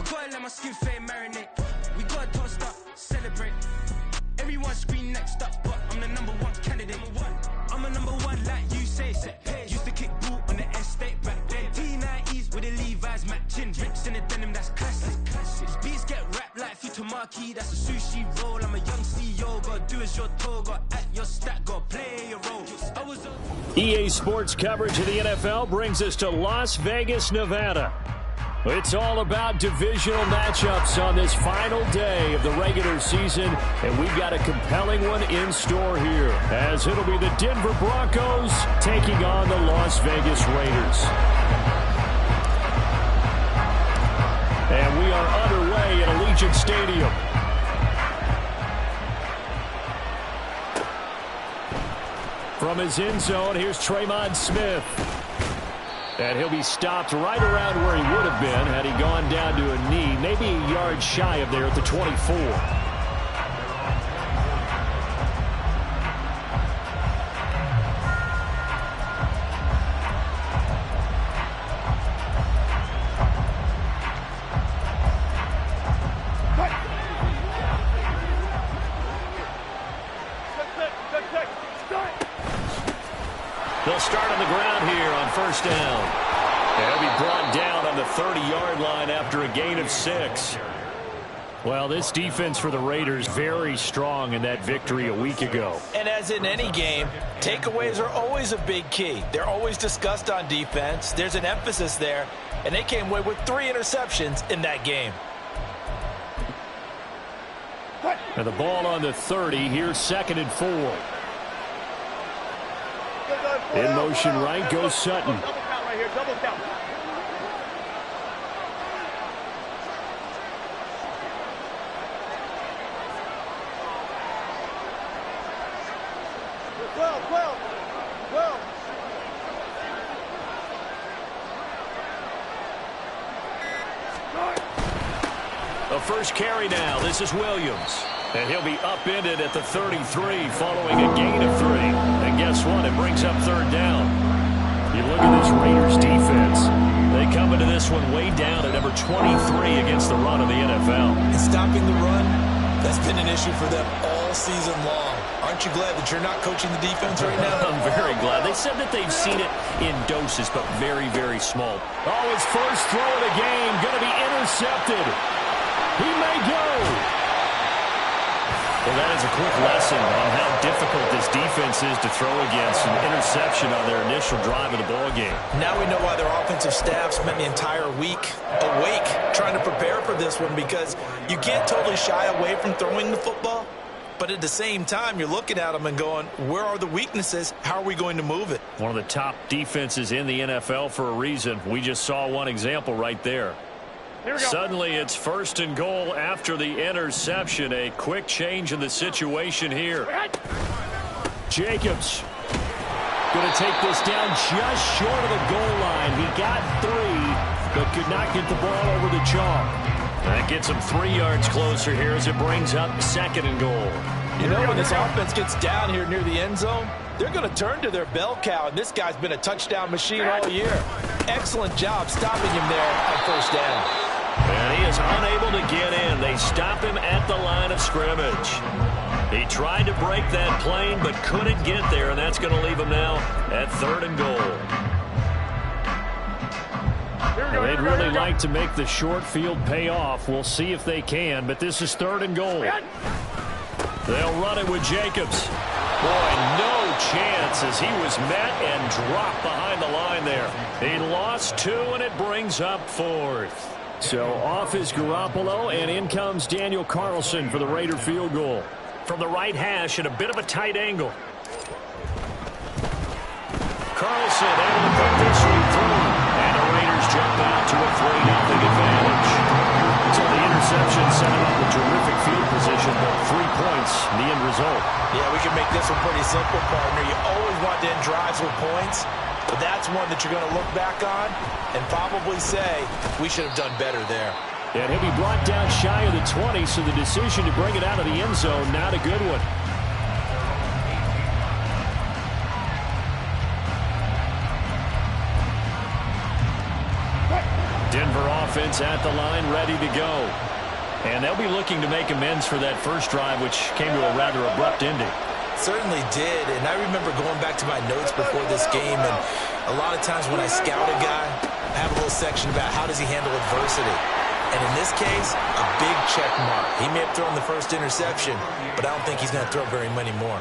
gotta let my skin fade marinate. We gotta toast up, celebrate. Everyone scream next up, but I'm the #1 candidate. I'm a #1 like you say. Used to kick ball on the estate back then. T90s with the Levi's matching. Rips in the denim, that's classic. These beats get wrapped like Futamaki, that's a sushi roll. I'm a young CEO, gotta do as you're told. Gotta act your stat, gotta play your role. EA Sports coverage of the NFL brings us to Las Vegas, Nevada. It's all about divisional matchups on this final day of the regular season, and we've got a compelling one in store here, as it'll be the Denver Broncos taking on the Las Vegas Raiders. And we are underway at Allegiant Stadium. From his end zone, here's Tremon Smith. And he'll be stopped right around where he would have been had he gone down to a knee, maybe a yard shy of there at the 24. They'll start on the ground here on first down. And he'll be brought down on the 30-yard line after a gain of 6. Well, this defense for the Raiders very strong in that victory a week ago. And as in any game, takeaways are always a big key. They're always discussed on defense. There's an emphasis there, and they came away with 3 interceptions in that game. Now the ball on the 30. Here's 2nd and 4. In motion right goes Sutton. Double count right here, double count. A first carry now. This is Williams. And he'll be upended at the 33 following a gain of 3. And guess what? It brings up 3rd down. You look at this Raiders defense. They come into this one way down at number 23 against the run of the NFL. And stopping the run, that's been an issue for them all season long. Aren't you glad that you're not coaching the defense right now? I'm very glad. They said that they've seen it in doses, but very, very small. Oh, his first throw of the game going to be intercepted. He may go. Well, that is a quick lesson on how difficult this defense is to throw against. An interception on their initial drive of the ballgame. Now we know why their offensive staff spent the entire week awake trying to prepare for this one, because you can't totally shy away from throwing the football. But at the same time, you're looking at them and going, where are the weaknesses? How are we going to move it? One of the top defenses in the NFL for a reason. We just saw one example right there. Suddenly it's 1st and goal after the interception. A quick change in the situation here. Jacobs going to take this down just short of the goal line. He got 3, but could not get the ball over the chalk. That gets him 3 yards closer here as it brings up 2nd and goal. You know, when this offense gets down here near the end zone, they're going to turn to their bell cow, and this guy's been a touchdown machine all year. Excellent job stopping him there on 1st down. And he is unable to get in. They stop him at the line of scrimmage. He tried to break that plane but couldn't get there, and that's going to leave him now at 3rd and goal. They'd really like to make the short field pay off. We'll see if they can, but this is 3rd and goal. They'll run it with Jacobs. Boy, no chance as he was met and dropped behind the line there. He lost 2, and it brings up 4th. So off is Garoppolo, and in comes Daniel Carlson for the Raider field goal. From the right hash at a bit of a tight angle. Carlson able to put this one through. And the Raiders jump out to a 3-0 advantage. So the interception set him up with terrific field position, but 3 points, the end result. Yeah, we can make this one pretty simple, partner. You always want to end drives with points. But that's one that you're going to look back on and probably say, we should have done better there. And he'll be brought down shy of the 20, so the decision to bring it out of the end zone, not a good one. Denver offense at the line, ready to go. And they'll be looking to make amends for that first drive, which came to a rather abrupt ending. Certainly did, and I remember going back to my notes before this game, and a lot of times when I scout a guy, I have a little section about how does he handle adversity. And in this case, a big check mark. He may have thrown the first interception, but I don't think he's going to throw very many more.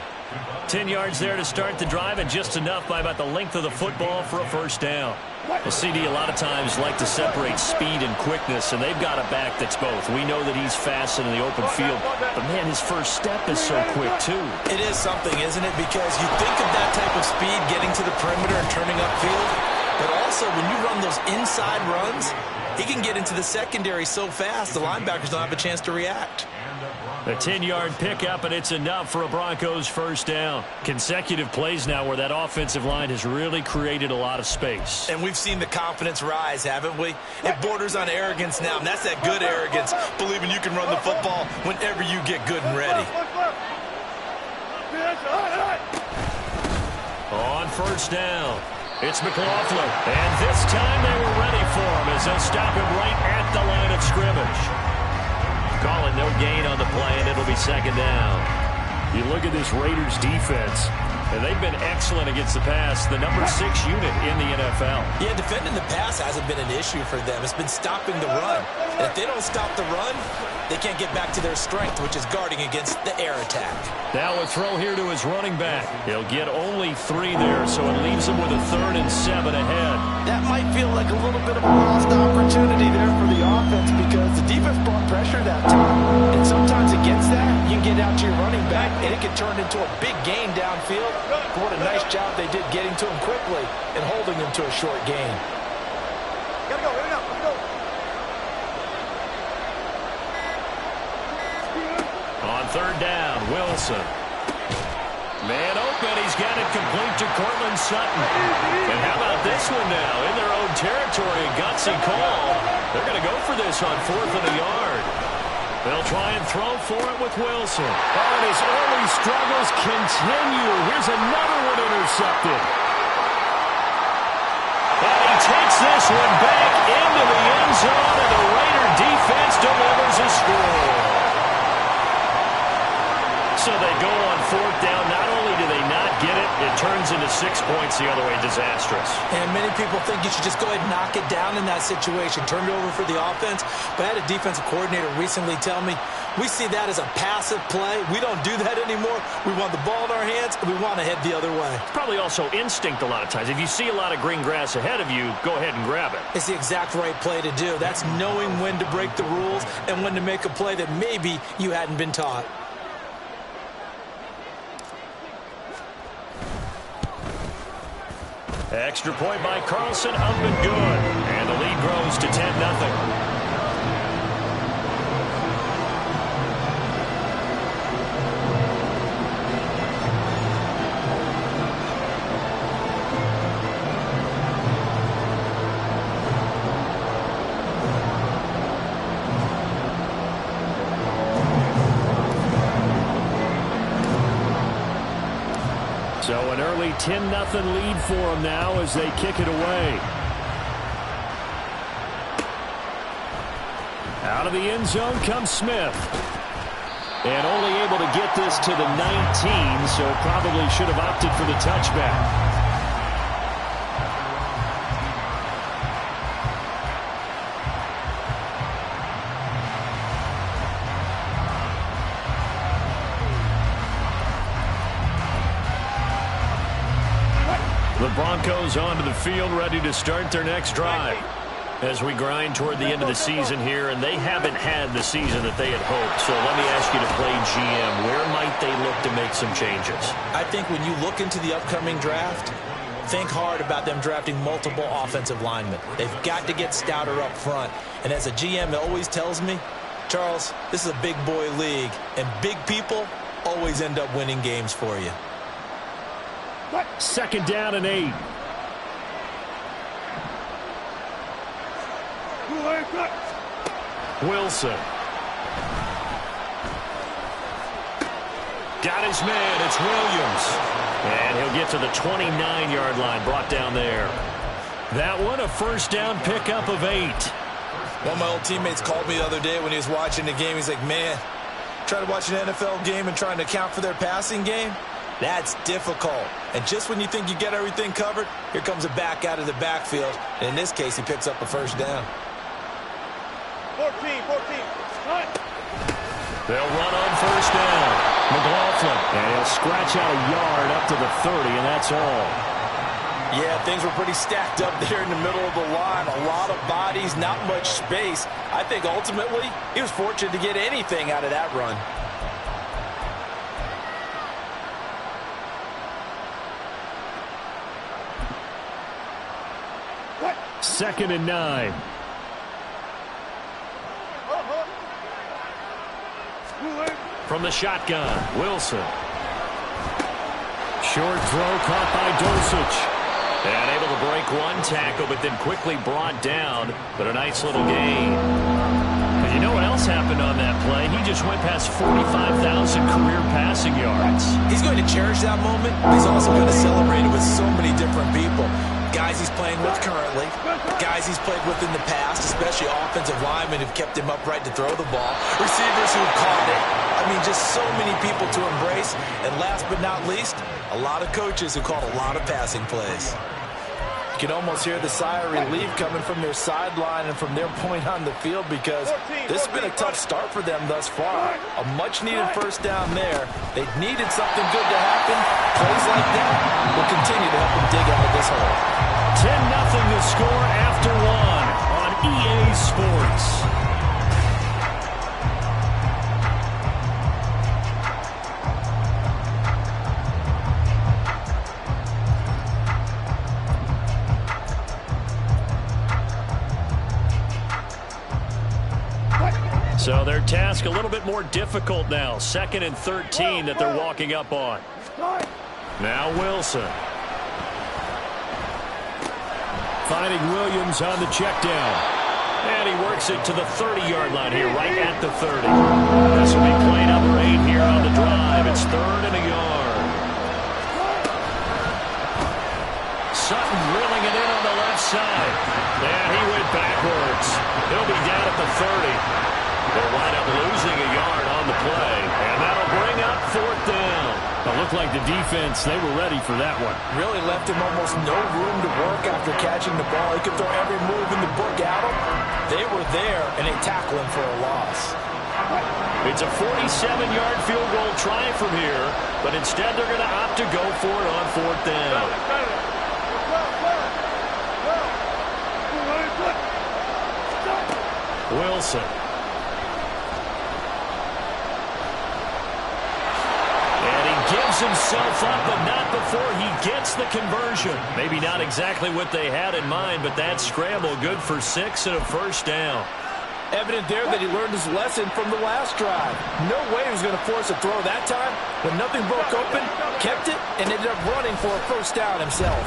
10 yards there to start the drive, and just enough by about the length of the football for a first down. Well, CD a lot of times like to separate speed and quickness, and they've got a back that's both. We know that he's fast in the open field, but, man, his first step is so quick, too. It is something, isn't it? Because you think of that type of speed getting to the perimeter and turning upfield, but also when you run those inside runs, he can get into the secondary so fast the linebackers don't have a chance to react. A 10-yard pickup, and it's enough for a Broncos first down. Consecutive plays now where that offensive line has really created a lot of space. And we've seen the confidence rise, haven't we? It borders on arrogance now, and that's that good arrogance, believing you can run the football whenever you get good and ready. On first down, it's McLaughlin. And this time they were ready for him as they'll stop him right at the line of scrimmage. Calling no gain on the play, and it'll be second down. You look at this Raiders defense, and they've been excellent against the pass, the number 6 unit in the NFL. Yeah, defending the pass hasn't been an issue for them. It's been stopping the run. And if they don't stop the run, they can't get back to their strength, which is guarding against the air attack. Now a throw here to his running back. He'll get only 3 there, so it leaves him with a 3rd and 7 ahead. That might feel like a little bit of a lost opportunity there for the offense because the defense brought pressure that time. And sometimes against that, you can get out to your running back, and it can turn into a big gain downfield. What a nice job they did getting to him quickly and holding him to a short gain. Gotta go, let's go. On third down, Wilson. Man open, he's got it complete to Cortland Sutton. And how about this one now? In their own territory, a gutsy call. They're going to go for this on 4th and a yard. They'll try and throw for it with Wilson. Oh, and his early struggles continue. Here's another one intercepted. And he takes this one back into the end zone, and the Raider defense delivers a score. So they go on 4th down. Not only do they not get it, it turns into 6 points the other way. Disastrous. And many people think you should just go ahead and knock it down in that situation. Turn it over for the offense. But I had a defensive coordinator recently tell me, we see that as a passive play. We don't do that anymore. We want the ball in our hands, and we want to head the other way. It's probably also instinct a lot of times. If you see a lot of green grass ahead of you, go ahead and grab it. It's the exact right play to do. That's knowing when to break the rules and when to make a play that maybe you hadn't been taught. Extra point by Carlson, up and good. And the lead grows to 10-0. So an early 10-0 lead for them now as they kick it away. Out of the end zone comes Smith. And only able to get this to the 19, so probably should have opted for the touchback. The Broncos onto the field, ready to start their next drive. As we grind toward the end of the season here, and they haven't had the season that they had hoped. So let me ask you to play GM. Where might they look to make some changes? I think when you look into the upcoming draft, think hard about them drafting multiple offensive linemen. They've got to get stouter up front. And as a GM, it always tells me, Charles, this is a big boy league, and big people always end up winning games for you. Second down and 8. Wilson. Got his man. It's Williams. And he'll get to the 29-yard line, brought down there. That one, a first down pickup of 8. One of my old teammates called me the other day when he was watching the game. He's like, man, trying to watch an NFL game and trying to account for their passing game? That's difficult. And just when you think you get everything covered, here comes a back out of the backfield. And in this case, he picks up a first down. 14. They'll run on first down. McLaughlin, and he'll scratch out a yard up to the 30, and that's all. Yeah, things were pretty stacked up there in the middle of the line. A lot of bodies, not much space. I think ultimately he was fortunate to get anything out of that run. Second and 9. From the shotgun, Wilson. Short throw caught by Dulcich. And able to break one tackle, but then quickly brought down. But a nice little gain. And you know what else happened on that play? He just went past 45,000 career passing yards. He's going to cherish that moment, but he's also going to celebrate it with so many different people. Guys he's playing with currently, guys he's played with in the past, especially offensive linemen who've kept him upright to throw the ball, receivers who've caught it. I mean, just so many people to embrace. And last but not least, a lot of coaches who called a lot of passing plays. You can almost hear the sigh of relief coming from their sideline and from their point on the field, because this has been a tough start for them thus far. A much-needed first down there. They needed something good to happen. Plays like that will continue to help them dig out of this hole. 10-0 to score after one on EA Sports. So their task a little bit more difficult now. 2nd and 13 that they're walking up on. Now Wilson. Finding Williams on the check down. And he works it to the 30-yard line here, right at the 30. This will be play number 8 here on the drive. It's 3rd and a yard. Sutton drilling it in on the left side. And he went backwards. He'll be down at the 30. They'll wind up losing a yard on the play, and that'll bring up 4th down. It looked like the defense, they were ready for that one. Really left him almost no room to work after catching the ball. He could throw every move in the book at him. They were there, and they tackle him for a loss. It's a 47-yard field goal try from here, but instead they're going to opt to go for it on 4th down. Wilson. Gives himself up, but not before he gets the conversion. Maybe not exactly what they had in mind, but that scramble good for 6 and a first down. Evident there that he learned his lesson from the last drive. No way he was going to force a throw that time. When nothing broke open, kept it, and ended up running for a first down himself.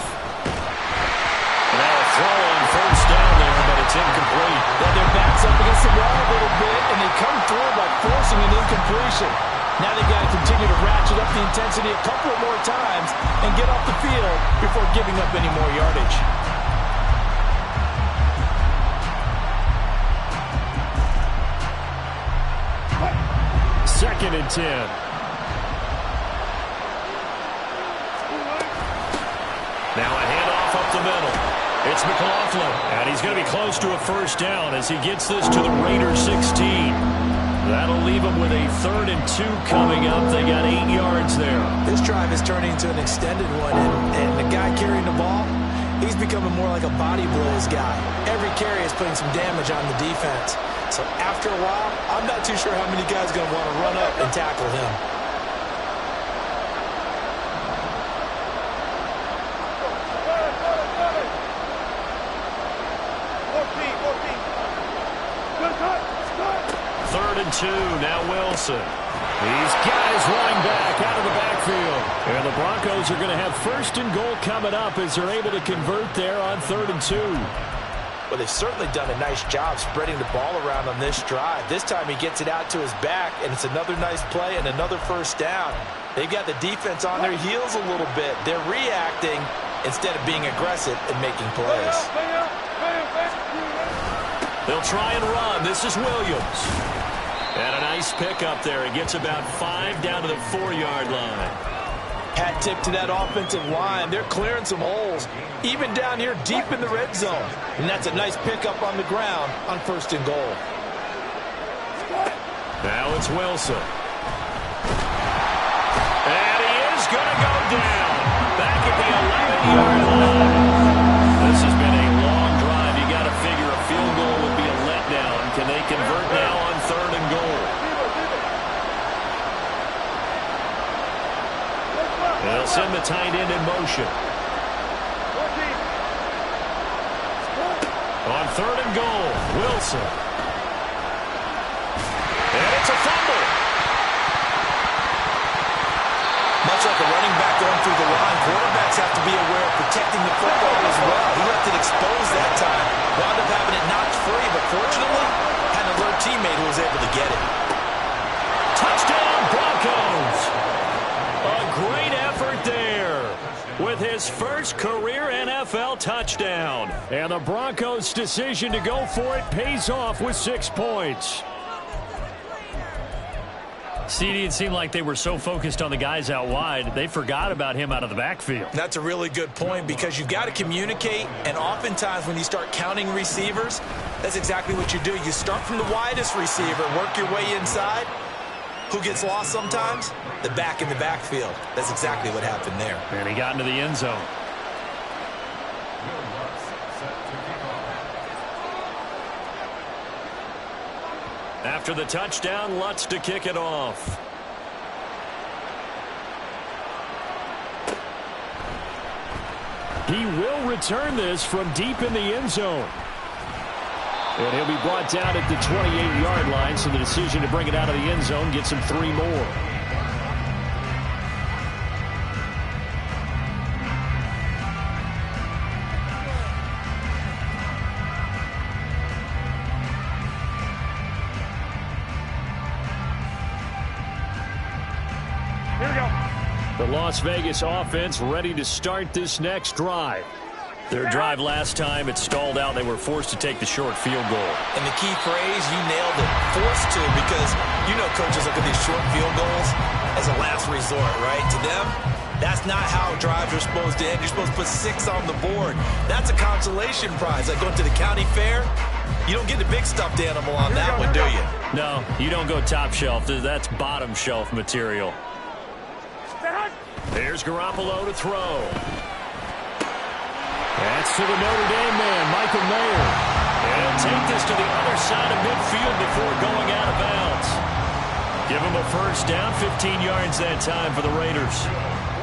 Now a throw on first down there, but it's incomplete. Well, their back's up against the wall a little bit, and they come through by forcing an incompletion. Now they've got to continue to ratchet up the intensity a couple of more times and get off the field before giving up any more yardage. Second and 10. Now a handoff up the middle. It's McLaughlin, and he's going to be close to a first down as he gets this to the Raiders 16. That'll leave them with a 3rd and 2 coming up. They got 8 yards there. This drive is turning into an extended one, and the guy carrying the ball, he's becoming more like a body blows guy. Every carry is putting some damage on the defense. So after a while, I'm not too sure how many guys are going to want to run up and tackle him. Third and 2, now Wilson. These guys running back out of the backfield. And the Broncos are going to have 1st and goal coming up as they're able to convert there on 3rd and 2. Well, they've certainly done a nice job spreading the ball around on this drive. This time he gets it out to his back, and it's another nice play and another first down. They've got the defense on their heels a little bit. They're reacting instead of being aggressive and making plays. They'll He'll try and run. This is Williams. And a nice pickup there. He gets about 5 down to the 4-yard line. Hat tip to that offensive line. They're clearing some holes, even down here deep in the red zone. And that's a nice pickup on the ground on 1st and goal. Now it's Wilson. And he is going to go down. Back at the 11-yard line. This has been a long drive. You got to figure a field goal would be a letdown. Can they convert now on 3rd and goal? They'll send the tight end in motion. On 3rd and goal, Wilson. And it's a fumble. Much like a running back going through the line, quarterbacks have to be aware of protecting the football as well. He left it exposed that time. Wound up having it knocked free, but fortunately, had an alert teammate who was able to get it. Touchdown, Broncos. A great effort there with his first career NFL touchdown. And the Broncos' decision to go for it pays off with 6 points. CD, it seemed like they were so focused on the guys out wide, they forgot about him out of the backfield. That's a really good point because you've got to communicate, and oftentimes when you start counting receivers, that's exactly what you do. You start from the widest receiver, work your way inside. Who gets lost sometimes? The back in the backfield. That's exactly what happened there. And he got into the end zone. After the touchdown, Lutz to kick it off. He will return this from deep in the end zone. And he'll be brought down at the 28-yard line, so the decision to bring it out of the end zone gets him 3 more. The Las Vegas offense ready to start this next drive. Their drive last time, it stalled out. They were forced to take the short field goal. And the key phrase, you nailed it, forced to, because you know coaches look at these short field goals as a last resort, right? To them, that's not how drives are supposed to end. You're supposed to put 6 on the board. That's a consolation prize. Like going to the county fair, you don't get the big stuffed animal on that one, do you? No, you don't go top shelf. That's bottom shelf material. Here's Garoppolo to throw. That's to the Notre Dame man, Michael Mayer. And he'll take this to the other side of midfield before going out of bounds. Give him a first down, 15 yards that time for the Raiders.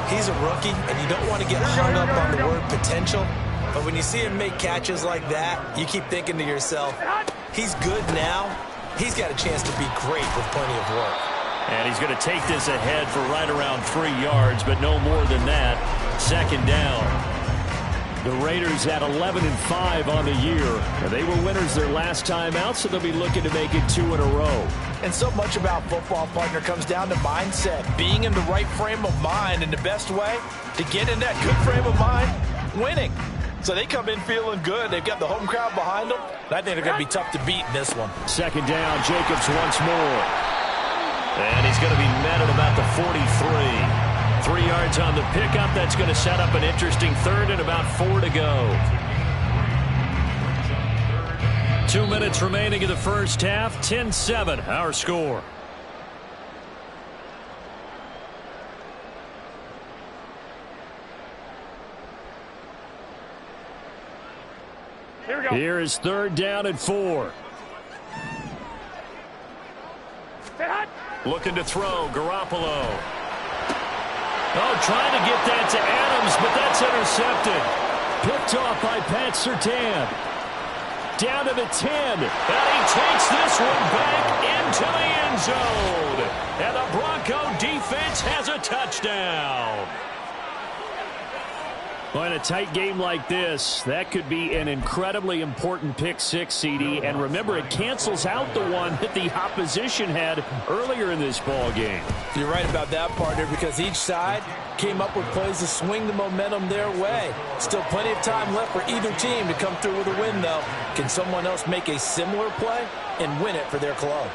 He's a rookie, and you don't want to get hung up on the word potential. But when you see him make catches like that, you keep thinking to yourself, he's good now. He's got a chance to be great with plenty of work. And he's going to take this ahead for right around 3 yards, but no more than that. 2nd down. The Raiders at 11-5 on the year. And they were winners their last time out, so they'll be looking to make it 2 in a row. And so much about football, partner, comes down to mindset. Being in the right frame of mind, and the best way to get in that good frame of mind, winning. So they come in feeling good. They've got the home crowd behind them. I think they're going to be tough to beat in this one. 2nd down, Jacobs once more. And he's going to be met at about the 43. 3 yards on the pickup. That's going to set up an interesting 3rd and about 4 to go. 2 minutes remaining in the first half. 10-7, our score. Here we go. Here is 3rd down and 4. Looking to throw, Garoppolo. Oh, trying to get that to Adams, but that's intercepted. Picked off by Pat Surtain. Down to the 10. And he takes this one back into the end zone. And the Bronco defense has a touchdown. Well, in a tight game like this, that could be an incredibly important pick six, CD. And remember, it cancels out the one that the opposition had earlier in this ball game. You're right about that, partner, because each side came up with plays to swing the momentum their way. Still plenty of time left for either team to come through with a win, though. Can someone else make a similar play and win it for their club?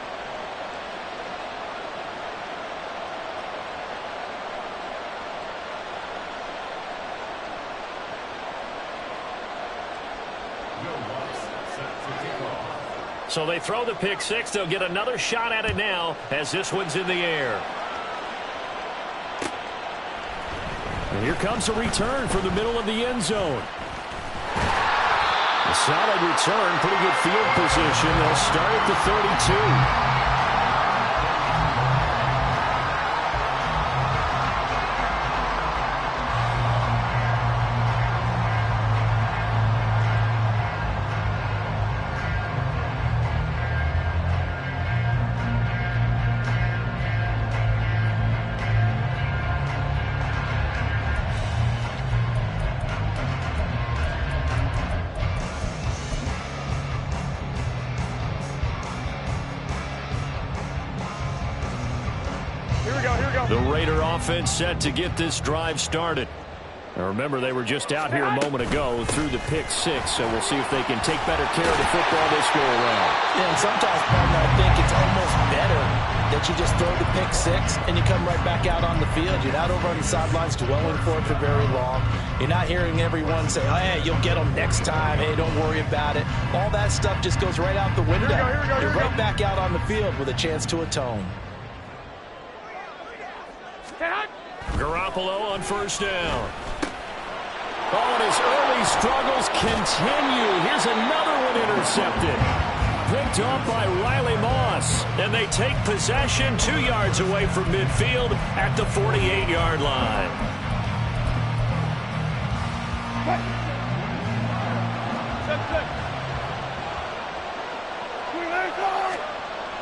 So they throw the pick six. They'll get another shot at it now as this one's in the air. And here comes a return from the middle of the end zone. A solid return, pretty good field position. They'll start at the 32. The Raider offense set to get this drive started. Now remember, they were just out here a moment ago through the pick six, so we'll see if they can take better care of the football this go around. Yeah, and sometimes, partner, I think it's almost better that you just throw the pick six and you come right back out on the field. You're not over on the sidelines dwelling for it for very long. You're not hearing everyone say, oh, hey, you'll get them next time. Hey, don't worry about it. All that stuff just goes right out the window. You're right back out on the field with a chance to atone. Garoppolo on first down. Oh, and his early struggles continue. Here's another one intercepted. Picked off by Riley Moss. And they take possession 2 yards away from midfield at the 48-yard line.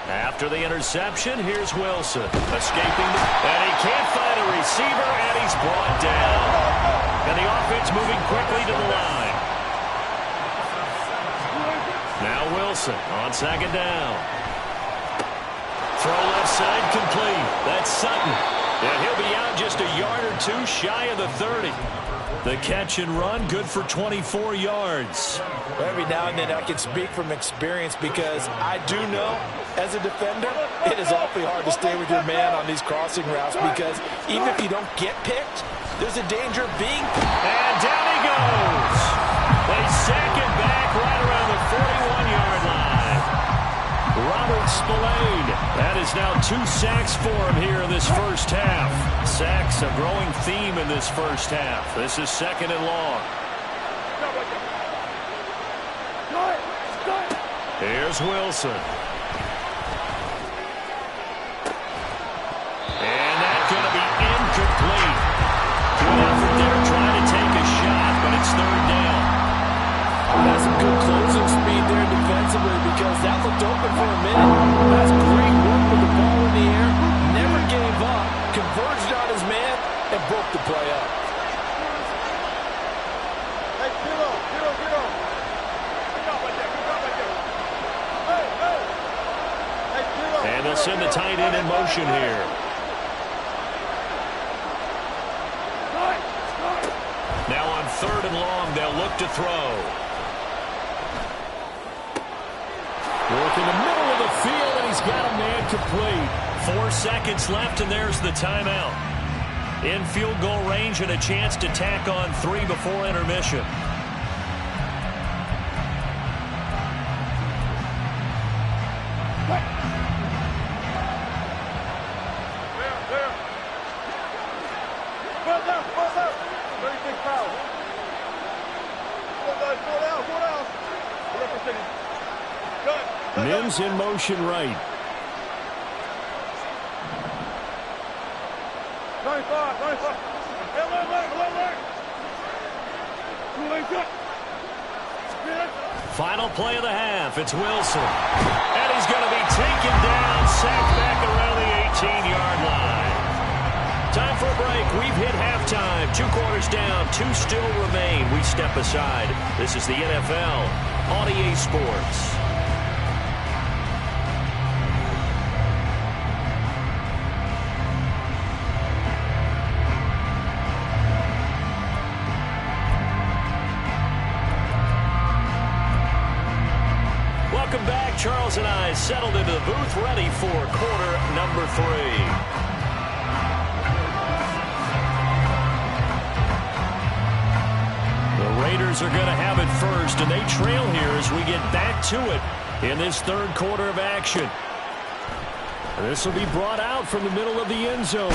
After the interception, here's Wilson. Escaping, and he can't find a receiver, and he's brought down. And the offense moving quickly to the line. Now Wilson on second down. Throw left side complete. That's Sutton. And he'll be out just a yard or two shy of the 30. The catch and run, good for 24 yards. Every now and then I can speak from experience because I do know, as a defender, it is awfully hard to stay with your man on these crossing routes because even if you don't get picked, there's a danger of being picked. And down he goes. They sack him back right around the 41-yard line. Robert Spillane. That is now 2 sacks for him here in this first half. Sacks, a growing theme in this first half. This is second and long. Here's Wilson. And that's going to be incomplete. Good effort there trying to take a shot, but it's third down. That's some good closing speed there defensively because that looked open for a minute. That's great work with the ball in the air. Never gave up. Converged on his man and broke the play up. Hey, get up. Good job right there. Hey, get up. And they'll send the tight end in motion here. Now on third and long, they'll look to throw. Work in the middle of the field, and he's got a man complete. 4 seconds left, and there's the timeout. In field goal range and a chance to tack on 3 before intermission. Mims in motion right. 95. Final play of the half. It's Wilson. And he's going to be taken down, sacked back around the 18-yard line. Time for a break. We've hit halftime. 2 quarters is down. 2 still remain. We step aside. This is the NFL on EA Sports. Welcome back. Charles and I settled into the booth, ready for quarter number 3. The Raiders are going to have it first, and they trail here as we get back to it in this third quarter of action. This will be brought out from the middle of the end zone.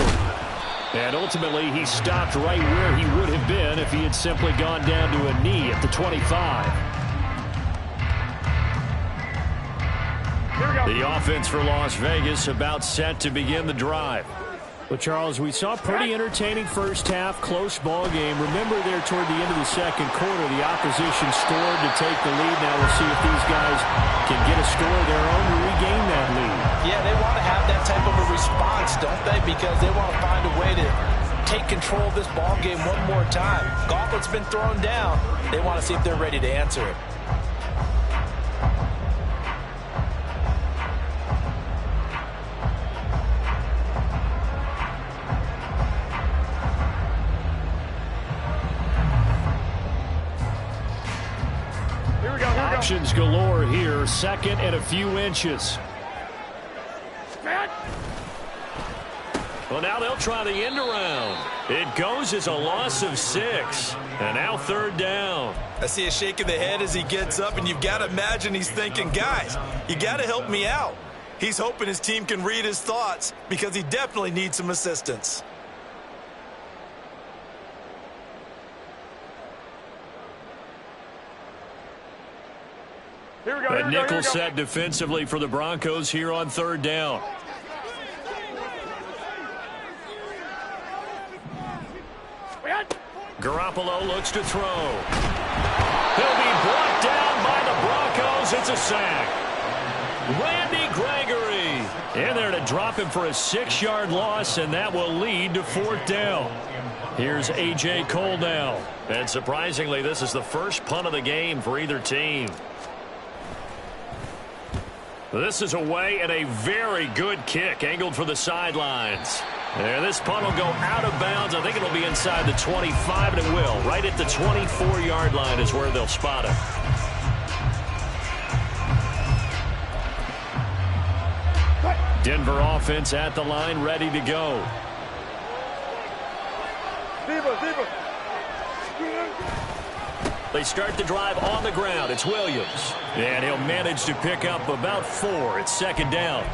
And ultimately, he stopped right where he would have been if he had simply gone down to a knee at the 25. The offense for Las Vegas about set to begin the drive. Well, Charles, we saw a pretty entertaining first half, close ball game. Remember there toward the end of the second quarter, the opposition scored to take the lead. Now we'll see if these guys can get a score of their own to regain that lead. Yeah, they want to have that type of a response, don't they? Because they want to find a way to take control of this ball game one more time. Gauntlet's been thrown down. They want to see if they're ready to answer it. Options galore here. Second and a few inches. Well, now they'll try the end around. It goes as a loss of 6. And now third down. I see a shake of the head as he gets up, and you've got to imagine he's thinking, guys, you got to help me out. He's hoping his team can read his thoughts because he definitely needs some assistance. A nickel set defensively for the Broncos here on third down. Garoppolo looks to throw. He'll be brought down by the Broncos. It's a sack. Randy Gregory in there to drop him for a 6-yard loss, and that will lead to fourth down. Here's A.J. Cole now. And surprisingly, this is the first punt of the game for either team. This is away and a very good kick angled for the sidelines. And this punt will go out of bounds. I think it'll be inside the 25, and it will. Right at the 24-yard line is where they'll spot it. Denver offense at the line, ready to go. They start the drive on the ground. It's Williams. And he'll manage to pick up about 4. It's second down.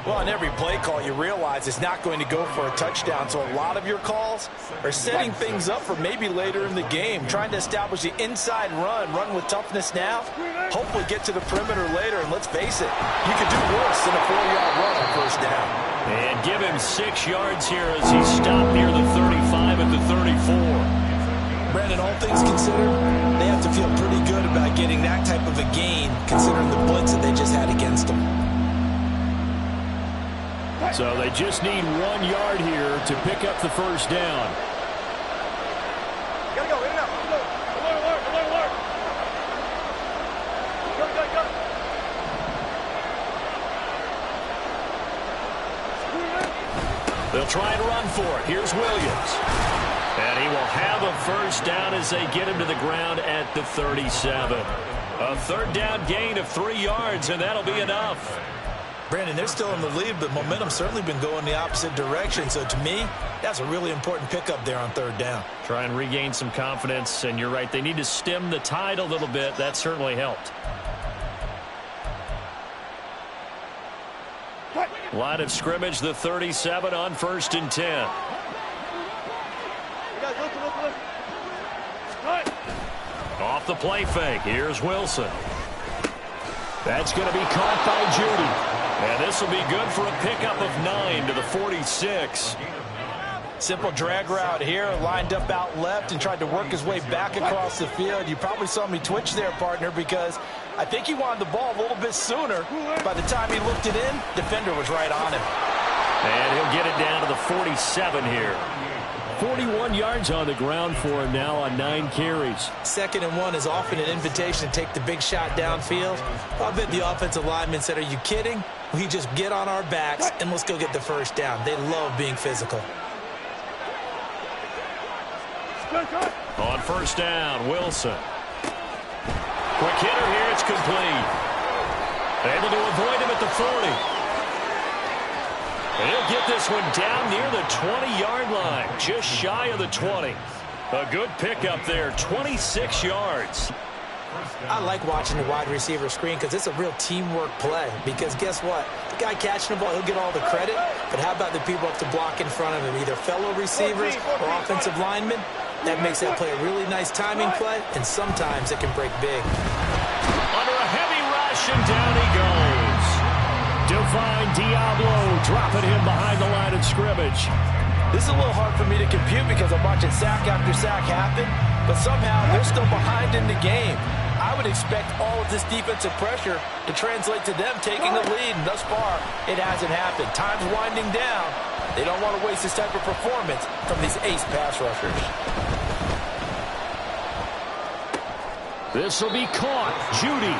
Well, on every play call, you realize it's not going to go for a touchdown. So a lot of your calls are setting things up for maybe later in the game, trying to establish the inside run with toughness now, hopefully get to the perimeter later. And let's face it, you could do worse than a 4-yard run on first down. And give him 6 yards here as he stopped near the 35 at the 34. Brandon, all things considered, they have to feel pretty good about getting that type of a gain, considering the blitz that they just had against them. So they just need 1 yard here to pick up the first down. Gotta go, in and out. Alert. Go. They'll try and run for it. Here's Williams. And he will have a first down as they get him to the ground at the 37. A third down gain of 3 yards, and that'll be enough. Brandon, they're still in the lead, but momentum's certainly been going the opposite direction. So to me, that's a really important pickup there on third down. Try and regain some confidence, and you're right. They need to stem the tide a little bit. That certainly helped. Line of scrimmage, the 37 on 1st and 10. Off the play fake. Here's Wilson. That's going to be caught by Judy. And this will be good for a pickup of 9 to the 46. Simple drag route here, lined up out left and tried to work his way back across the field. You probably saw me twitch there, partner, because I think he wanted the ball a little bit sooner. By the time he looked it in, defender was right on him. And he'll get it down to the 47 here. 41 yards on the ground for him now on 9 carries. 2nd and 1 is often an invitation to take the big shot downfield. I bet the offensive lineman said, are you kidding? We just get on our backs and let's go get the first down. They love being physical. On 1st down, Wilson. Quick hitter here, it's complete. Able to avoid him at the 40. And he'll get this one down near the 20-yard line, just shy of the 20. A good pickup there, 26 yards. I like watching the wide receiver screen because it's a real teamwork play. Because guess what? The guy catching the ball, he'll get all the credit. But how about the people up to block in front of him, either fellow receivers or offensive linemen? That makes that play a really nice timing play, and sometimes it can break big. Under a heavy rush, and down he goes. Divine Diablo dropping him behind the line of scrimmage. This is a little hard for me to compute because I'm watching sack after sack happen, but somehow they're still behind in the game. I would expect all of this defensive pressure to translate to them taking the lead, and thus far, it hasn't happened. Time's winding down. They don't want to waste this type of performance from these ace pass rushers. This will be caught. Judy.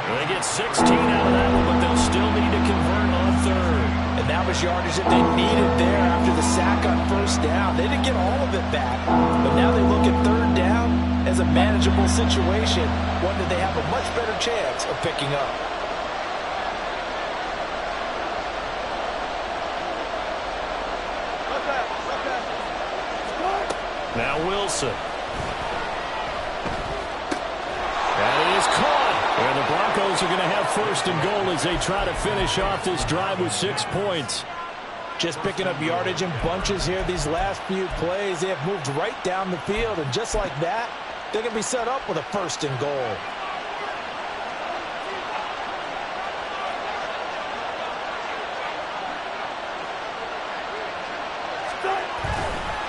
They get 16 out of that one, but they'll still need to convert on 3rd. And that was yardage that they needed there after the sack on 1st down. They didn't get all of it back, but now they look at 3rd down as a manageable situation, one that they have a much better chance of picking up. Now Wilson. And it is caught. And the Broncos are going to have 1st and goal as they try to finish off this drive with 6 points. Just picking up yardage in bunches here these last few plays. They have moved right down the field, and just like that, they're going to be set up with a 1st and goal.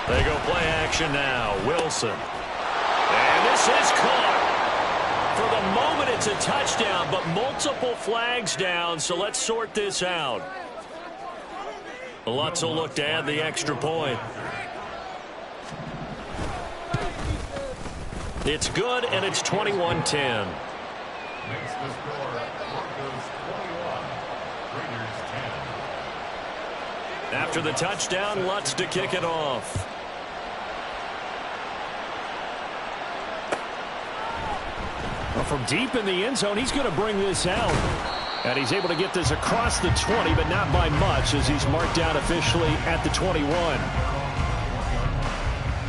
They go play action now. Wilson. And this is caught. For the moment, it's a touchdown, but multiple flags down, so let's sort this out. Lutz will look to add the extra point. It's good, and it's 21-10. After the touchdown, Lutz to kick it off. Well, from deep in the end zone, he's going to bring this out. And he's able to get this across the 20, but not by much, as he's marked out officially at the 21.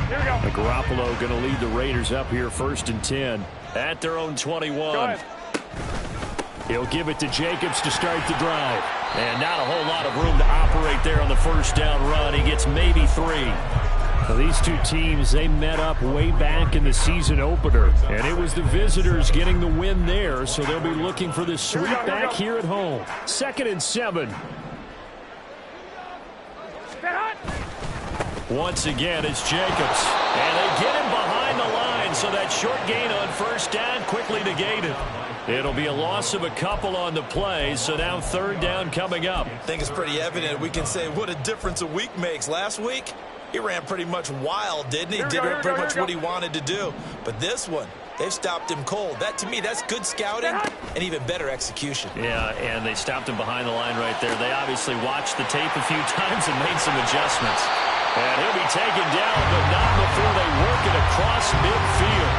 Here we go. Garoppolo going to lead the Raiders up here 1st and 10 at their own 21. He'll give it to Jacobs to start the drive. And not a whole lot of room to operate there on the 1st down run. He gets maybe 3. Now, these two teams, they met up way back in the season opener. And it was the visitors getting the win there, so they'll be looking for this sweep back here at home. 2nd and 7. Once again, it's Jacobs. And they get him behind the line, so that short gain on 1st down quickly negated. It'll be a loss of a couple on the play, so now 3rd down coming up. I think it's pretty evident. We can say what a difference a week makes. Last week, he ran pretty much wild, didn't he? Did pretty much what he wanted to do. But this one, they've stopped him cold. That, to me, that's good scouting and even better execution. Yeah, and they stopped him behind the line right there. They obviously watched the tape a few times and made some adjustments. And he'll be taken down, but not before they work it across midfield.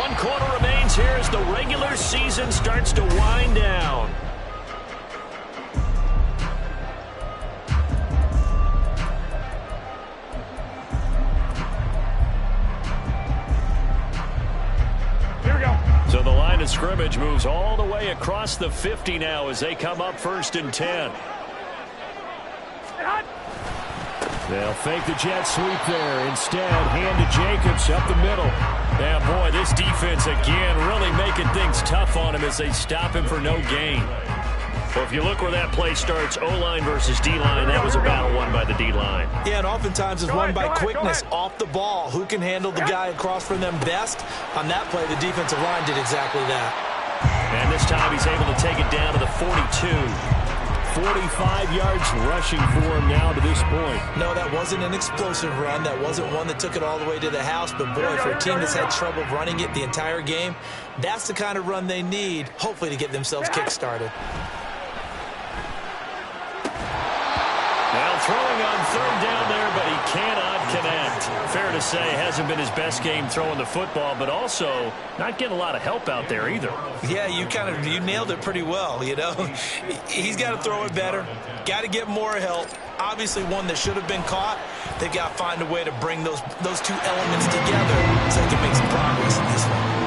1 quarter remains here as the regular season starts to wind down. Here we go. So the line of scrimmage moves all the way across the 50 now as they come up 1st and 10. They'll fake the jet sweep there. Instead, hand to Jacobs up the middle. Yeah, boy, this defense again really making things tough on him as they stop him for no gain. Well, if you look where that play starts, O-line versus D-line, that was a battle won by the D-line. Yeah, and oftentimes it's won by quickness off the ball. Who can handle the guy across from them best? On that play, the defensive line did exactly that. And this time he's able to take it down to the 42. 45 yards rushing for him now to this point. No, that wasn't an explosive run. That wasn't one that took it all the way to the house. But, boy, for a team that's had trouble running it the entire game, that's the kind of run they need, hopefully, to get themselves kick-started. Now throwing on third down there, but he cannot connect. Fair to say, hasn't been his best game throwing the football, but also not getting a lot of help out there either. Yeah, you nailed it pretty well, you know. He's got to throw it better, got to get more help. Obviously one that should have been caught. They've got to find a way to bring those two elements together so they can make some progress in this one.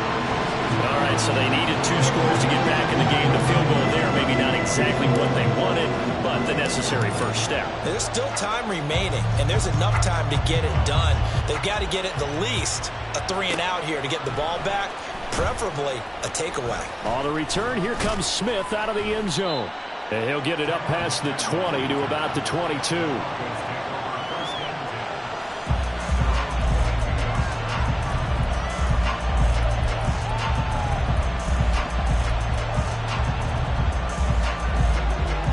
All right, so they needed 2 scores to get back in the game. The field goal there, maybe not exactly what they wanted, but the necessary first step. There's still time remaining, and there's enough time to get it done. They've got to get at the least a 3-and-out here to get the ball back, preferably a takeaway. On the return, here comes Smith out of the end zone. And he'll get it up past the 20 to about the 22.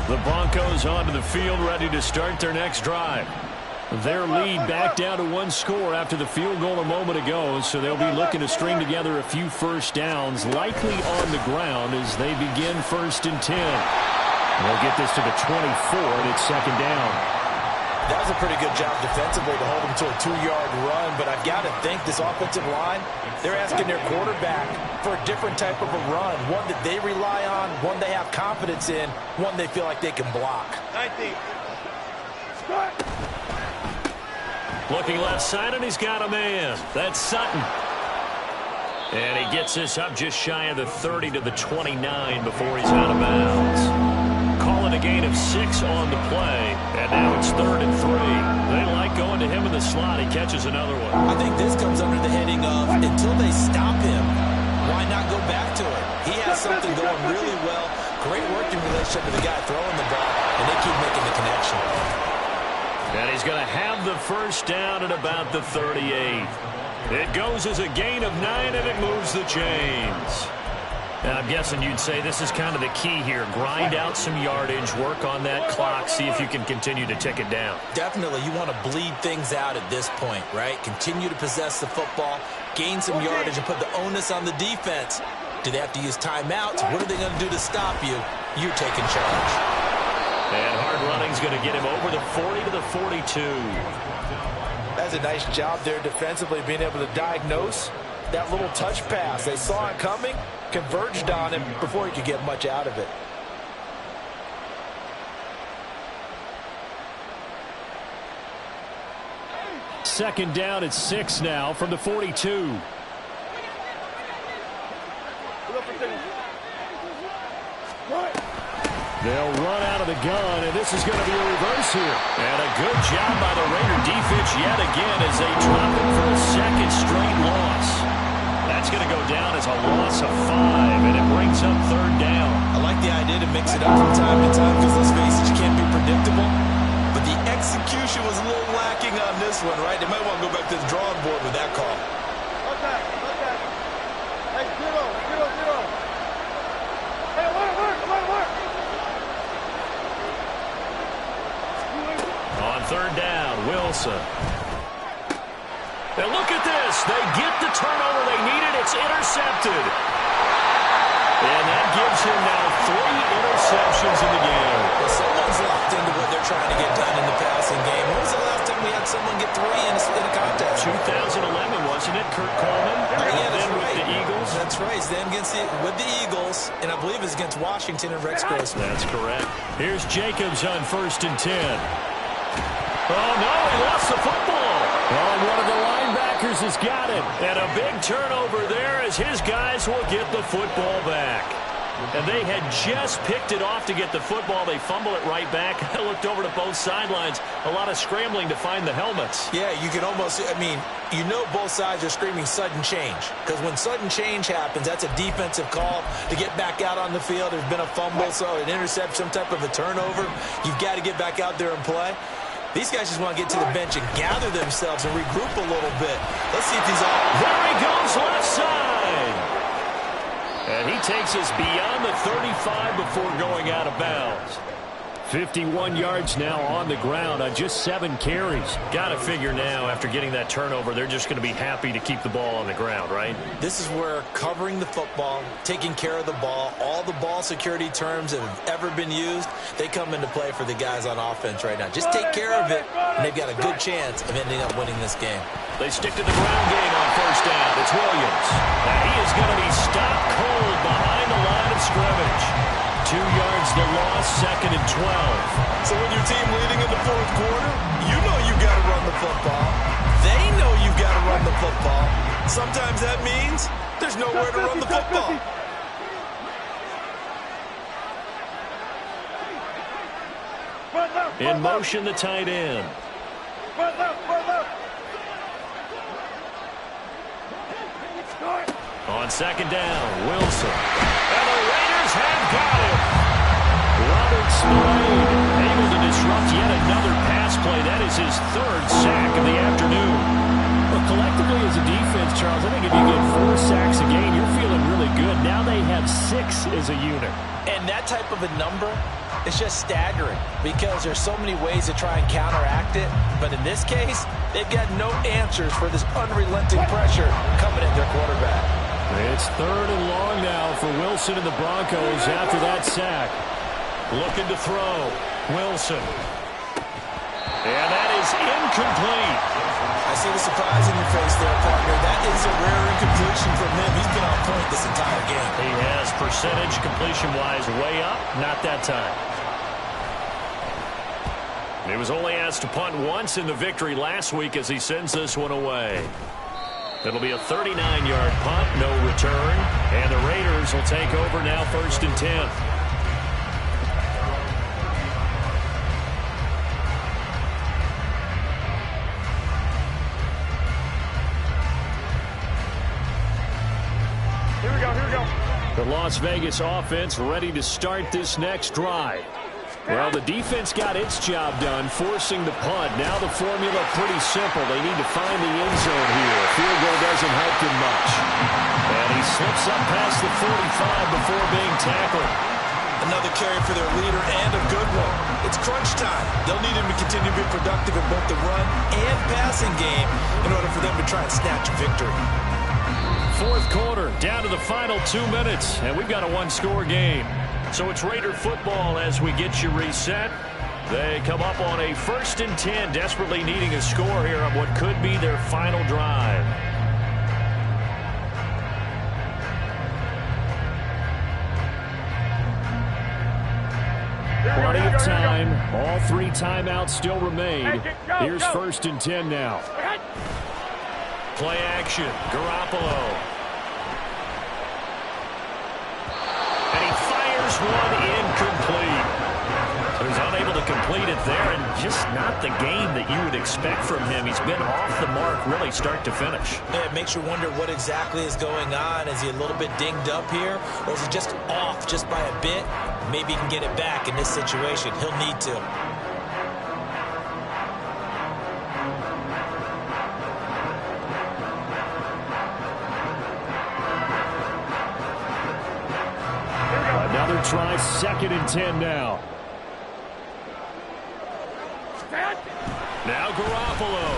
The Broncos onto the field, ready to start their next drive. Their lead back down to 1 score after the field goal a moment ago, so they'll be looking to string together a few first downs, likely on the ground as they begin 1st and 10. They'll get this to the 24, and it's 2nd down. That was a pretty good job defensively to hold them to a 2-yard run, but I've got to think this offensive line, they're asking their quarterback for a different type of a run, one that they rely on, one they have confidence in, one they feel like they can block. 19. Looking left side, and he's got a man. That's Sutton. And he gets this up just shy of the 30 to the 29 before he's out of bounds. Calling a gain of 6 on the play, and now it's 3rd and 3. They like going to him in the slot. He catches another one. I think this comes under the heading of until they stop him, why not go back to it? He has something going really well. Great working relationship with the guy throwing the ball, and they keep making the connection. And he's going to have the first down at about the 38. It goes as a gain of 9, and it moves the chains. And I'm guessing you'd say this is kind of the key here. Grind out some yardage, work on that clock, see if you can continue to tick it down. Definitely. You want to bleed things out at this point, right? Continue to possess the football, gain some yardage, and put the onus on the defense. Do they have to use timeouts? What are they going to do to stop you? You're taking charge. And hard running's going to get him over the 40 to the 42. That's a nice job there defensively, being able to diagnose that little touch pass. They saw it coming, converged on him before he could get much out of it. Second down at 6 now from the 42. They'll run out of the gun, and this is going to be a reverse here. And a good job by the Raider defense yet again as they drop him for a 2nd straight loss. That's going to go down as a loss of 5, and it brings up 3rd down. I like the idea to mix it up from time to time because, let's face it, you can't be predictable. But the execution was a little lacking on this one, right? They might want to go back to the drawing board with that call. Okay. Hey, zero. Hey, work. On 3rd down, Wilson. And look at this. They get the turnover they needed. It's intercepted. And that gives him now 3 interceptions in the game. Well, someone's locked into what they're trying to get done in the passing game. When was the last time we had someone get 3 in a contest? 2011, wasn't it? Kurt Coleman. Yeah, that's then right. With the Eagles. That's right. It's them with the Eagles, and I believe it's against Washington and Rex Grossman. That's correct. Here's Jacobs on 1st and 10. Oh, no, he lost the football. Oh, one of the linebackers has got it. And a big turnover there as his guys will get the football back. And they had just picked it off to get the football. They fumble it right back. I looked over to both sidelines. A lot of scrambling to find the helmets. Yeah, you can almost, you know both sides are screaming sudden change. Because when sudden change happens, that's a defensive call to get back out on the field. There's been a fumble, so an intercept, some type of a turnover. You've got to get back out there and play. These guys just want to get to the bench and gather themselves and regroup a little bit. Let's see if he's all. There he goes, left side. And he takes us beyond the 35 before going out of bounds. 51 yards now on the ground on just 7 carries. Got to figure now, after getting that turnover, they're just going to be happy to keep the ball on the ground, right? This is where covering the football, taking care of the ball, all the ball security terms that have ever been used, they come into play for the guys on offense right now. Just take care of it, and they've got a good chance of ending up winning this game. They stick to the ground game on first down. It's Williams. Now he is going to be stopped cold behind the line of scrimmage. 2 yards to loss, 2nd and 12. So when your team leading in the fourth quarter, you know you've got to run the football. They know you've got to run the football. Sometimes that means there's nowhere to run the football. In motion, the tight end. On 2nd down, Wilson. And the Raiders have got him. Robert Spillane able to disrupt yet another pass play. That is his 3rd sack of the afternoon. Well, collectively as a defense, Charles, I think if you get 4 sacks a game, you're feeling really good. Now they have 6 as a unit. And that type of a number is just staggering because there's so many ways to try and counteract it. But in this case, they've got no answers for this unrelenting pressure coming at their quarterback. It's 3rd and long now for Wilson and the Broncos after that sack. Looking to throw. Wilson. And that is incomplete. I see the surprise in your face there, partner. That is a rare incompletion from him. He's been on point this entire game. He has percentage completion-wise way up. Not that time. He was only asked to punt once in the victory last week as he sends this one away. It'll be a 39-yard punt, no return. And the Raiders will take over now 1st and 10. Here we go. The Las Vegas offense ready to start this next drive. Well, the defense got its job done, forcing the punt. Now the formula pretty simple. They need to find the end zone here. Field goal doesn't help them much. And he slips up past the 45 before being tackled. Another carry for their leader and a good one. It's crunch time. They'll need him to continue to be productive in both the run and passing game in order for them to try and snatch a victory. 4th quarter, down to the final 2 minutes, and we've got a 1-score game. So it's Raider football as we get you reset. They come up on a 1st and 10, desperately needing a score here on what could be their final drive. Plenty of time. All 3 timeouts still remain. Here's 1st and 10 now. Play action. Garoppolo. And he fires one incomplete. So he's unable to complete it there, and just not the game that you would expect from him. He's been off the mark really start to finish. Yeah, it makes you wonder what exactly is going on. Is he a little bit dinged up here, or is he just off just by a bit? Maybe he can get it back in this situation. He'll need to. Another try, 2nd and 10 now. Now Garoppolo.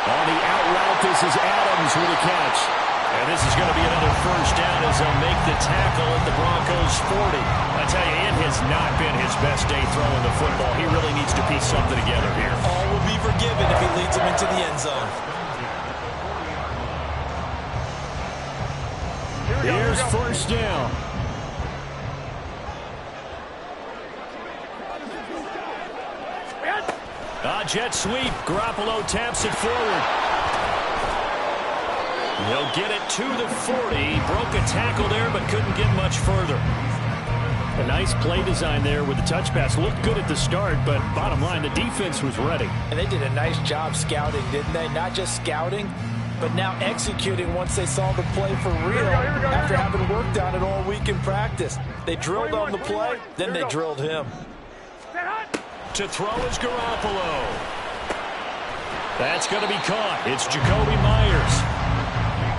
On the out route, this is Adams with a catch. And this is going to be another 1st down as they'll make the tackle at the Broncos 40. I tell you, it has not been his best day throwing the football. He really needs to piece something together here. All will be forgiven if he leads them into the end zone. Here's 1st down. Jet sweep. Garoppolo taps it forward. He'll get it to the 40. Broke a tackle there, but couldn't get much further. A nice play design there with the touch pass. Looked good at the start, but bottom line, the defense was ready. And they did a nice job scouting, didn't they? Not just scouting, but now executing once they saw the play for real after having worked on it all week in practice. They drilled on the play, then they drilled him. To throw is Garoppolo. That's going to be caught. It's Jacoby Myers.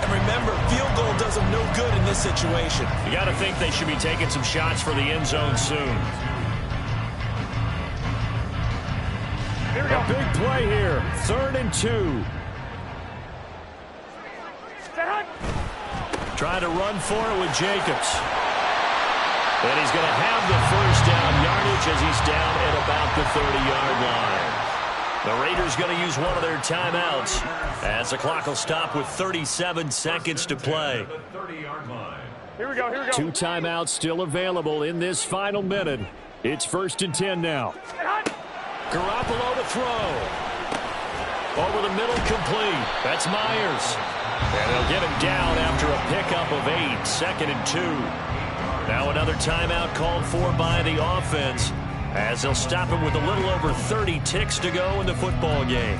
And remember, field goal does them no good in this situation. You got to think they should be taking some shots for the end zone soon. A big play here. 3rd and 2. Trying to run for it with Jacobs. And he's going to have the first down yardage as he's down at about the 30-yard line. The Raiders going to use one of their timeouts as the clock will stop with 37 seconds to play. Here we go. 2 timeouts still available in this final minute. It's 1st and 10 now. Garoppolo to throw. Over the middle, complete. That's Myers. And they'll get him down after a pickup of 8. 2nd and 2. Now another timeout called for by the offense as they'll stop him with a little over 30 ticks to go in the football game.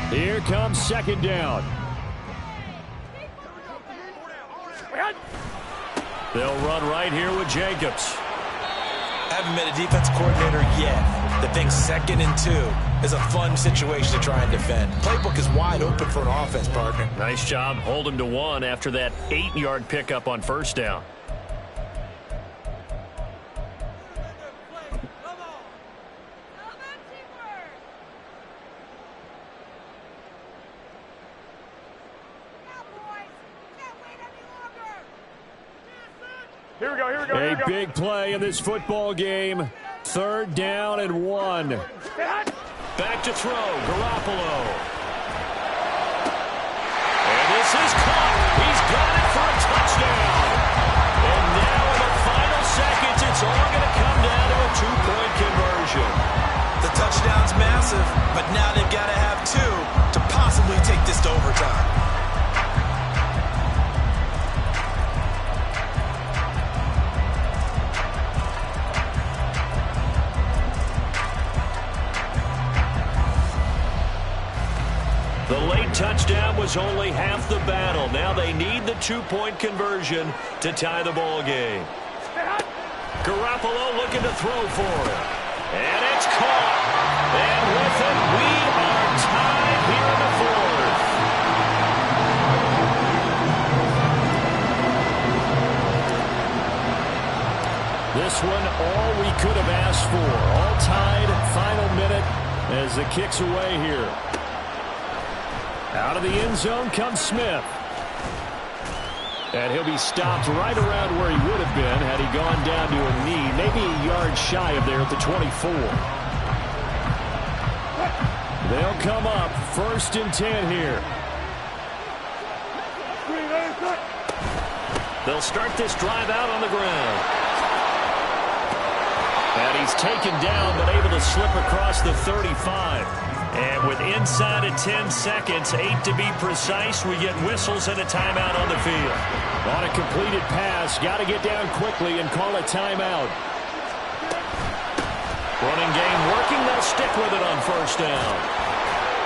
Here comes 2nd down. They'll run right here with Jacobs. Haven't been a defense coordinator yet that thinks 2nd and 2 is a fun situation to try and defend. Playbook is wide open for an offense, partner. Nice job. Hold him to 1 after that 8-yard pickup on 1st down. Here we go. A big play in this football game. 3rd down and 1. Back to throw. Garoppolo. And this is caught. He's got it for a touchdown. And now in the final seconds, it's all going to come down to a 2-point conversion. The touchdown's massive, but now they've got to have 2 to possibly take this to overtime. The late touchdown was only half the battle. Now they need the 2-point conversion to tie the ball game. Garoppolo looking to throw for it. And it's caught. And with it, we are tied here in the 4th. This one, all we could have asked for. All tied, final minute as the kick's away here. Out of the end zone comes Smith. And he'll be stopped right around where he would have been had he gone down to a knee, maybe a yard shy of there at the 24. They'll come up 1st and 10 here. They'll start this drive out on the ground. And he's taken down but able to slip across the 35. And with inside of 10 seconds, 8 to be precise, we get whistles and a timeout on the field. On a completed pass, got to get down quickly and call a timeout. Running game working, they'll stick with it on 1st down.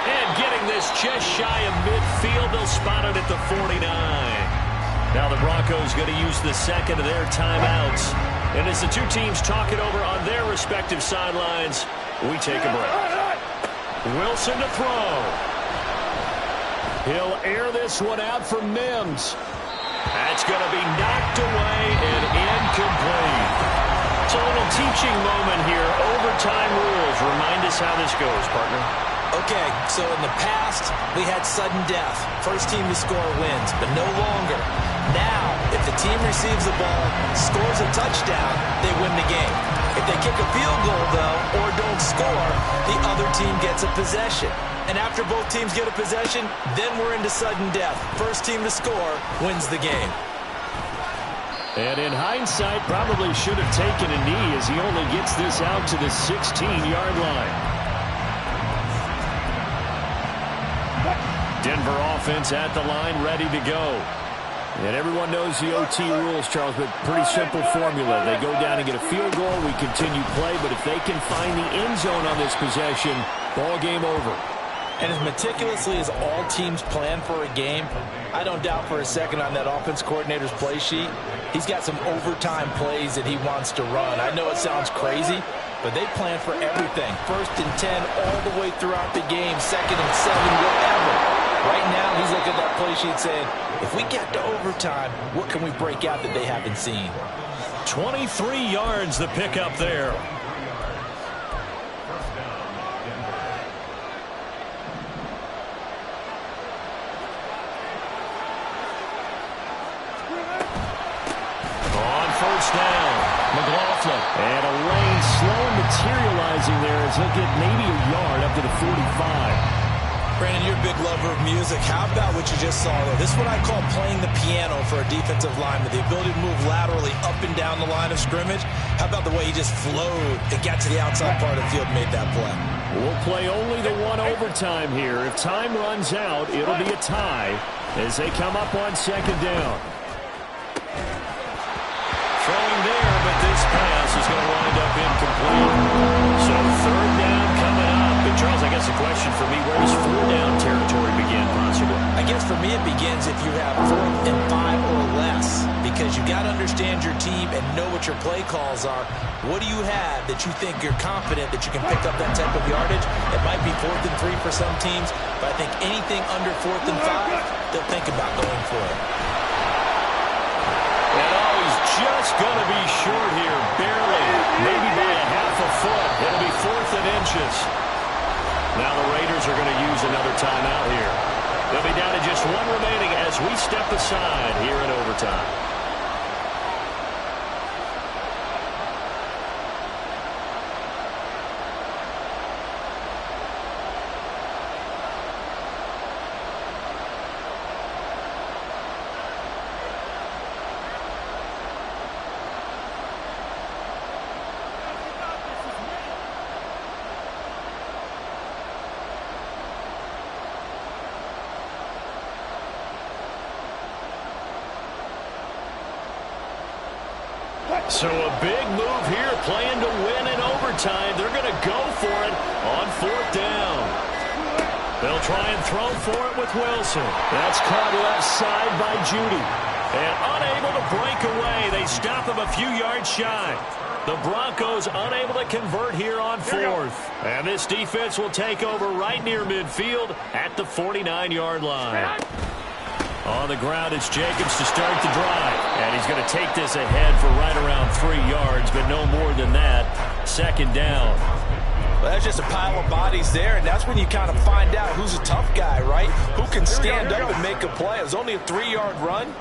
And getting this just shy of midfield, they'll spot it at the 49. Now the Broncos going to use the 2nd of their timeouts. And as the 2 teams talk it over on their respective sidelines, we take a break. Wilson to throw. He'll air this one out for Mims. That's going to be knocked away and incomplete. It's a little teaching moment here. Overtime rules. Remind us how this goes, partner. Okay, so in the past, we had sudden death. First team to score wins, but no longer. Now, if the team receives the ball, scores a touchdown, they win the game. If they kick a field goal, though, or don't score, the other team gets a possession. And after both teams get a possession, then we're into sudden death. First team to score wins the game. And in hindsight, probably should have taken a knee as he only gets this out to the 16-yard line. Denver offense at the line, ready to go. And everyone knows the OT rules, Charles, but pretty simple formula. They go down and get a field goal, we continue play, but if they can find the end zone on this possession, ball game over. And as meticulously as all teams plan for a game, I don't doubt for a second on that offense coordinator's play sheet, he's got some overtime plays that he wants to run. I know it sounds crazy, But they plan for everything. 1st and 10 all the way throughout the game. 2nd and 7, whatever. Right now, he's looking at that play sheet saying, if we get to overtime, what can we break out that they haven't seen? 23 yards the pickup there. On 1st down, McLaughlin. And a lane slow materializing there as he'll get maybe a yard up to the 45. Brandon, you're a big lover of music. How about what you just saw there? This is what I call playing the piano for a defensive lineman. The ability to move laterally up and down the line of scrimmage. How about the way he just flowed and got to the outside part of the field and made that play? We'll play only the one overtime here. If time runs out, it'll be a tie as they come up on 2nd down. Throwing there, but this pass is going to wind up incomplete. So 3rd down coming up. And Charles, I guess the question for me, where does 4th down territory begin possibly? I guess for me it begins if you have 4th and 5 or less, because you got to understand your team and know what your play calls are. What do you have that you think you're confident that you can pick up that type of yardage? It might be 4th and 3 for some teams, but I think anything under 4th and 5, they'll think about going for it. And he's just going to be short here, barely, maybe by a half a foot. It'll be 4th and inches. Now the Raiders are going to use another timeout here. They'll be down to just one remaining as we step aside here in overtime. So a big move here, playing to win in overtime. They're going to go for it on 4th down. They'll try and throw for it with Wilson. That's caught left side by Judy. And unable to break away. They stop him a few yards shy. The Broncos unable to convert here on 4th. And this defense will take over right near midfield at the 49-yard line. On the ground, it's Jacobs to start the drive. And he's going to take this ahead for right around 3 yards, but no more than that. 2nd down. Well, that's just a pile of bodies there, and that's when you kind of find out who's a tough guy, right? Who can stand up and make a play. It was only a 3-yard run,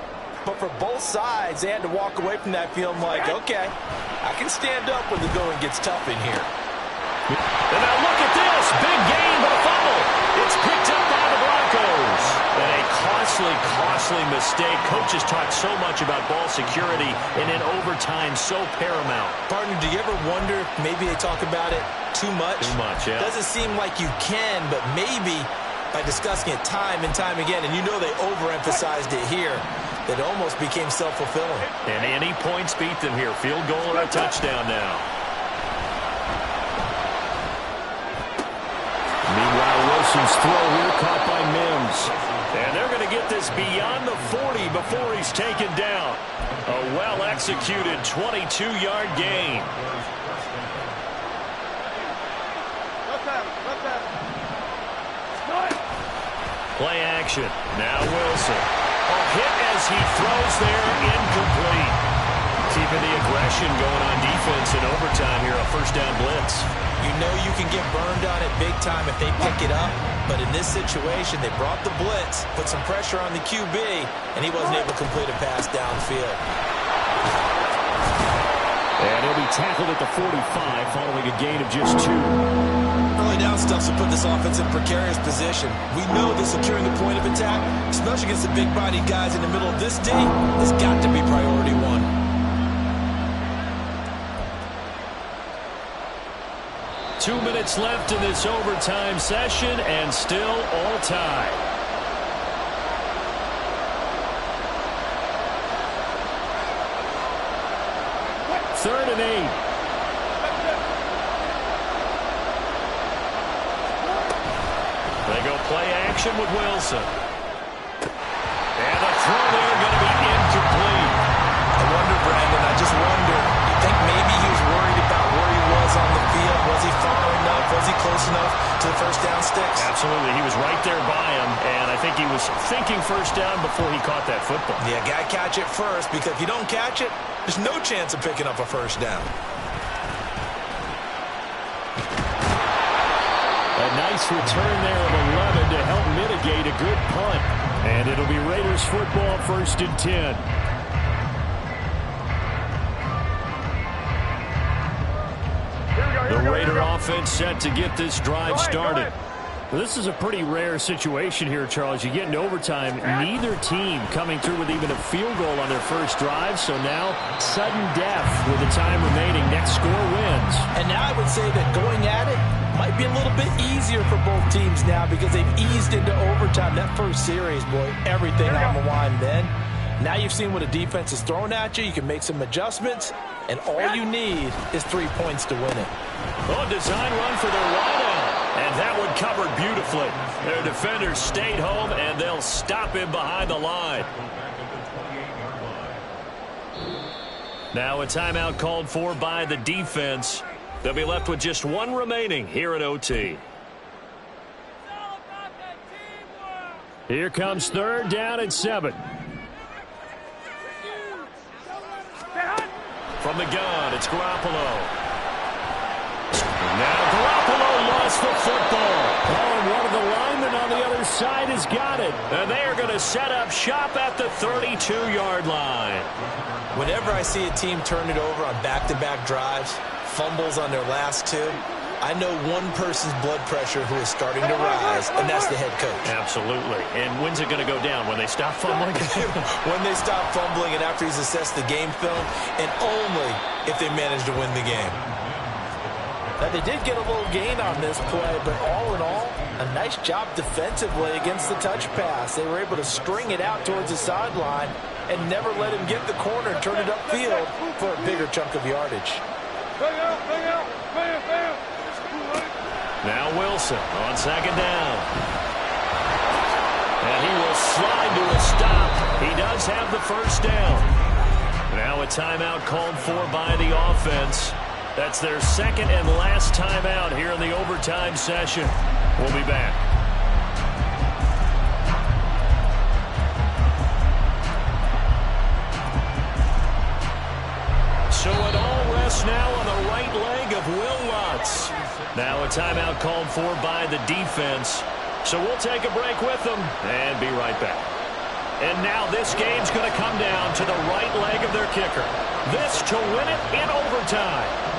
but for both sides, they had to walk away from that field like, okay, I can stand up when the going gets tough in here. And now look at this. Big gain, but a fumble. It's picked up by the Broncos. And a costly mistake. Coaches talk so much about ball security, and in overtime, so paramount. Partner, do you ever wonder if maybe they talk about it too much? Too much, yeah. Doesn't seem like you can, but maybe by discussing it time and time again, and you know they overemphasized it here, it almost became self-fulfilling. And any points beat them here. Field goal or a touchdown now. Meanwhile, Wilson's throw here caught by Mims. And they're going to get this beyond the 40 before he's taken down. A well-executed 22-yard gain. Play action. Now Wilson. A hit as he throws there, incomplete. Keeping the aggression going on defense in overtime here, a 1st down blitz. You know you can get burned on it big time if they pick it up, but in this situation, they brought the blitz, put some pressure on the QB, and he wasn't able to complete a pass downfield. And he'll be tackled at the 45 following a gain of just 2. Early down stuff's to put this offense in precarious position. We know that securing the point of attack, especially against the big-bodied guys in the middle of this D, has got to be priority 1. 2 minutes left in this overtime session, and still all tied. Third and 8. They go play action with Wilson. And the throw there going to be incomplete. I wonder, Brandon, I just wonder, you think maybe he was worried about where he was on the field? was thinking first down before he caught that football. Yeah, got to catch it first, because if you don't catch it, there's no chance of picking up a first down. A nice return there of 11 to help mitigate a good punt. And it'll be Raiders football, 1st and 10. The Raider offense set to get this drive started. Well, this is a pretty rare situation here, Charles. You get into overtime, neither team coming through with even a field goal on their first drive. So now, sudden death with the time remaining. Next score wins. And now I would say that going at it might be a little bit easier for both teams now, because they've eased into overtime. That first series, boy, everything on the line then. Now you've seen what a defense is throwing at you. You can make some adjustments, and all you need is 3 points to win it. Oh, design run for their wideout. And that one covered beautifully. Their defenders stayed home, and they'll stop him behind the line. Now a timeout called for by the defense. They'll be left with just one remaining here at OT. Here comes 3rd down and 7. From the gun, it's Garoppolo. Now Garoppolo lost the football. Oh, and one of the linemen on the other side has got it. And they are going to set up shop at the 32-yard line. Whenever I see a team turn it over on back-to-back drives, fumbles on their last two, I know one person's blood pressure who is starting to rise, and that's the head coach. Absolutely. And when's it going to go down? When they stop fumbling? When they stop fumbling and after he's assessed the game film, and only if they manage to win the game. Now, they did get a little gain on this play, but all in all, a nice job defensively against the touch pass. They were able to string it out towards the sideline and never let him get the corner and turn it upfield for a bigger chunk of yardage. Now Wilson on 2nd down. And he will slide to a stop. He does have the first down. Now a timeout called for by the offense. That's their 2nd and last timeout here in the overtime session. We'll be back. So it all rests now on the right leg of Will Lutz. Now a timeout called for by the defense. So we'll take a break with them and be right back. And now this game's going to come down to the right leg of their kicker. This to win it in overtime.